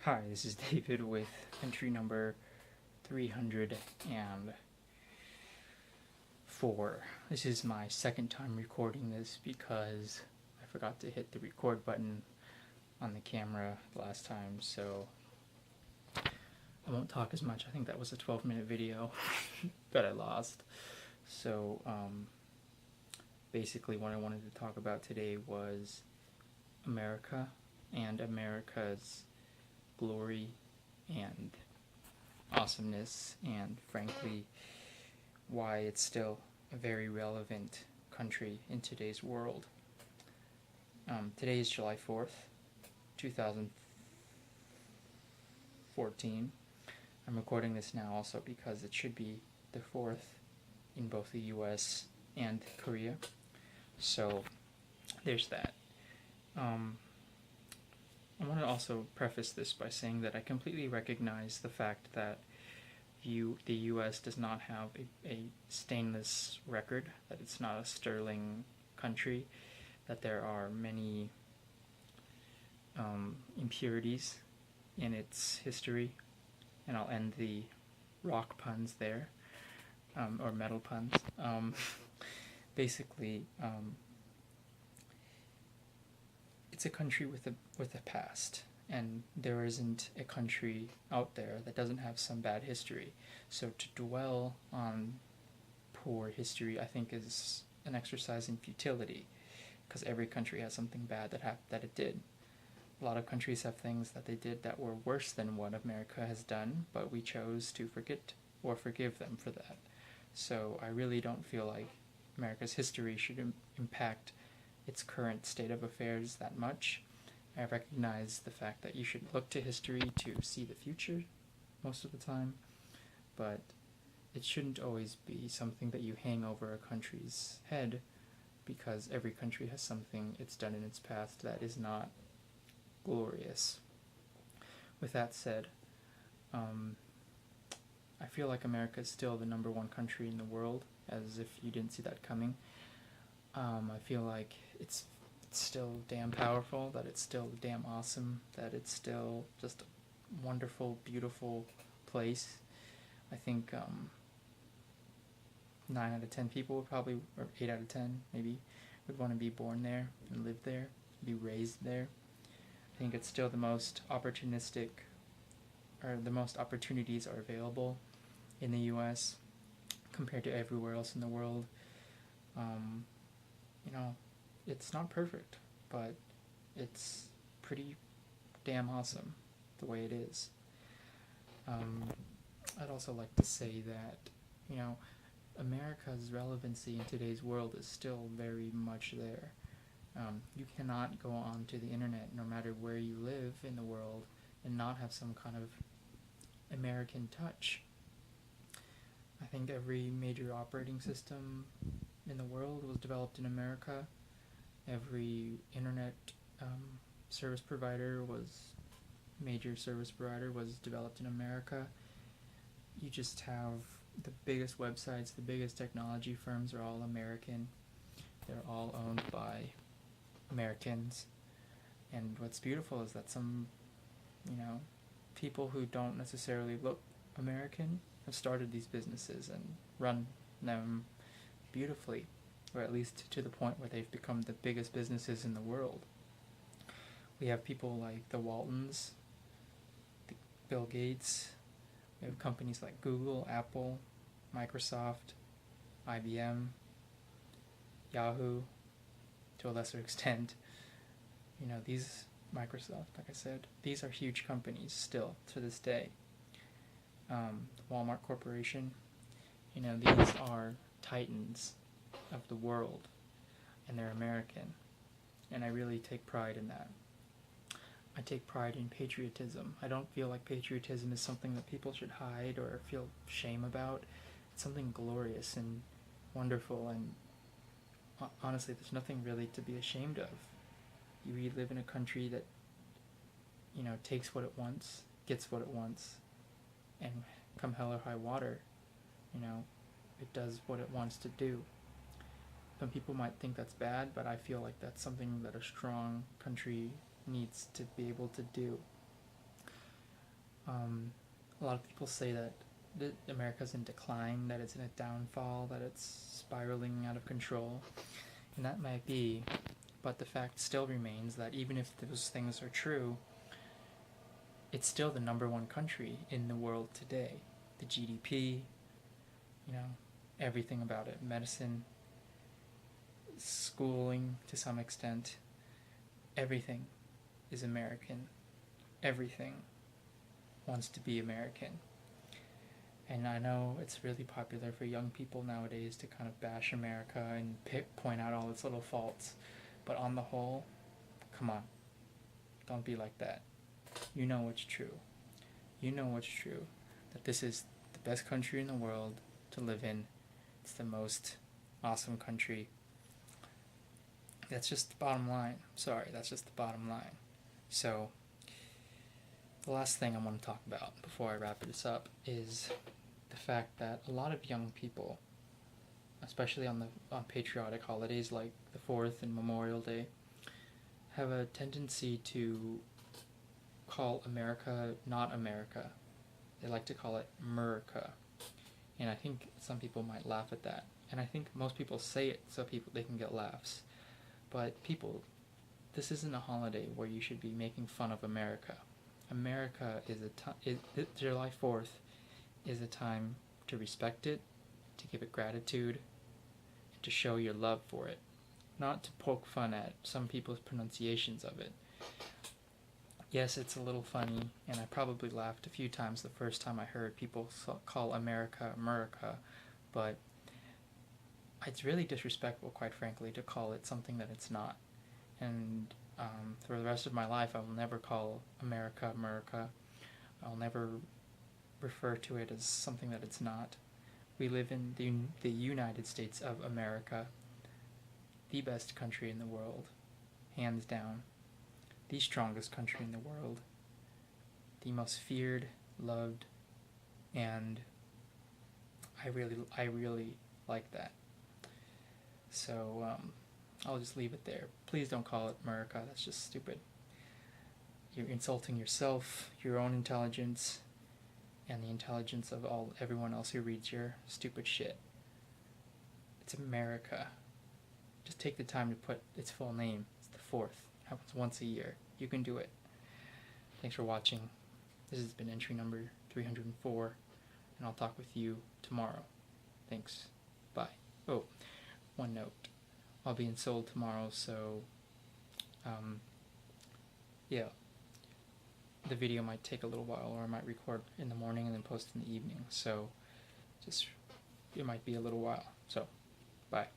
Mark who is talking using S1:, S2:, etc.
S1: Hi, this is David with entry number 304. This is my second time recording this because I forgot to hit the record button on the camera last time, so I won't talk as much. I think that was a 12-minute video that I lost. So basically what I wanted to talk about today was America and America's glory and awesomeness, and frankly why it's still a very relevant country in today's world. Today is July 4th, 2014. I'm recording this now also because it should be the 4th in both the US and Korea, so there's that. I want to also preface this by saying that I completely recognize the fact that the U.S. does not have a stainless record, that it's not a sterling country, that there are many impurities in its history, and I'll end the rock puns there, or metal puns. Basically, it's a country with a past, and there isn't a country out there that doesn't have some bad history. So to dwell on poor history, I think, is an exercise in futility, because every country has something bad that it did. A lot of countries have things that they did that were worse than what America has done, but we chose to forget or forgive them for that. So I really don't feel like America's history should impact its current state of affairs that much. I recognize the fact that you should look to history to see the future most of the time, but it shouldn't always be something that you hang over a country's head, because every country has something it's done in its past that is not glorious. With that said, I feel like America is still the number one country in the world, as if you didn't see that coming. I feel like it's still damn powerful, that it's still damn awesome, that it's still just a wonderful, beautiful place. I think 9 out of 10 people would probably, or 8 out of 10 maybe, would want to be born there and live there, be raised there. I think it's still the most opportunistic, or the most opportunities are available in the US compared to everywhere else in the world. It's not perfect, but it's pretty damn awesome the way it is. I'd also like to say that, America's relevancy in today's world is still very much there. You cannot go onto the internet, no matter where you live in the world, and not have some kind of American touch. I think every major operating system in the world was developed in America. Every internet major service provider was developed in America. You just have the biggest websites, the biggest technology firms are all American. They're all owned by Americans. And what's beautiful is that some, people who don't necessarily look American have started these businesses and run them beautifully, or at least to the point where they've become the biggest businesses in the world. We have people like the Waltons, Bill Gates. We have companies like Google, Apple, Microsoft, IBM, Yahoo, to a lesser extent. These Microsoft, like I said, these are huge companies still to this day. Walmart Corporation, these are titans of the world, and they're American, and I really take pride in that. I take pride in patriotism. I don't feel like patriotism is something that people should hide or feel shame about. It's something glorious and wonderful, and honestly, there's nothing really to be ashamed of. You live in a country that, takes what it wants, gets what it wants, and come hell or high water, it does what it wants to do. Some people might think that's bad, but I feel like that's something that a strong country needs to be able to do. A lot of people say that America's in decline, that it's in a downfall, that it's spiraling out of control, and that might be, but the fact still remains that even if those things are true, it's still the number one country in the world today. The GDP, everything about it, medicine, schooling to some extent, everything is American. Everything wants to be American. And I know it's really popular for young people nowadays to kind of bash America and point out all its little faults. But on the whole, come on, don't be like that. You know what's true. You know what's true. That this is the best country in the world to live in. It's the most awesome country. That's just the bottom line. Sorry, that's just the bottom line. So, the last thing I want to talk about before I wrap this up is the fact that a lot of young people, especially on patriotic holidays like the 4th and Memorial Day, have a tendency to call America not America. They like to call it Merica. And I think some people might laugh at that. And I think most people say it so they can get laughs. But people, this isn't a holiday where you should be making fun of America. America is July 4th is a time to respect it, to give it gratitude, and to show your love for it. Not to poke fun at some people's pronunciations of it. Yes, it's a little funny, and I probably laughed a few times the first time I heard people call America America, but it's really disrespectful, quite frankly, to call it something that it's not. And for the rest of my life, I will never call America America. I'll never refer to it as something that it's not. We live in the United States of America, the best country in the world, hands down, the strongest country in the world, the most feared, loved, and I really like that. So I'll just leave it there. Please don't call it America. That's just stupid. You're insulting yourself, your own intelligence, and the intelligence of everyone else who reads your stupid shit. It's America. Just take the time to put its full name. It's the 4th. It happens once a year. You can do it. Thanks for watching. This has been entry number 304, and I'll talk with you tomorrow. Thanks. Bye. Oh, one note. I'll be in Seoul tomorrow, so yeah, the video might take a little while, or I might record in the morning and then post in the evening, so it might be a little while. So, bye.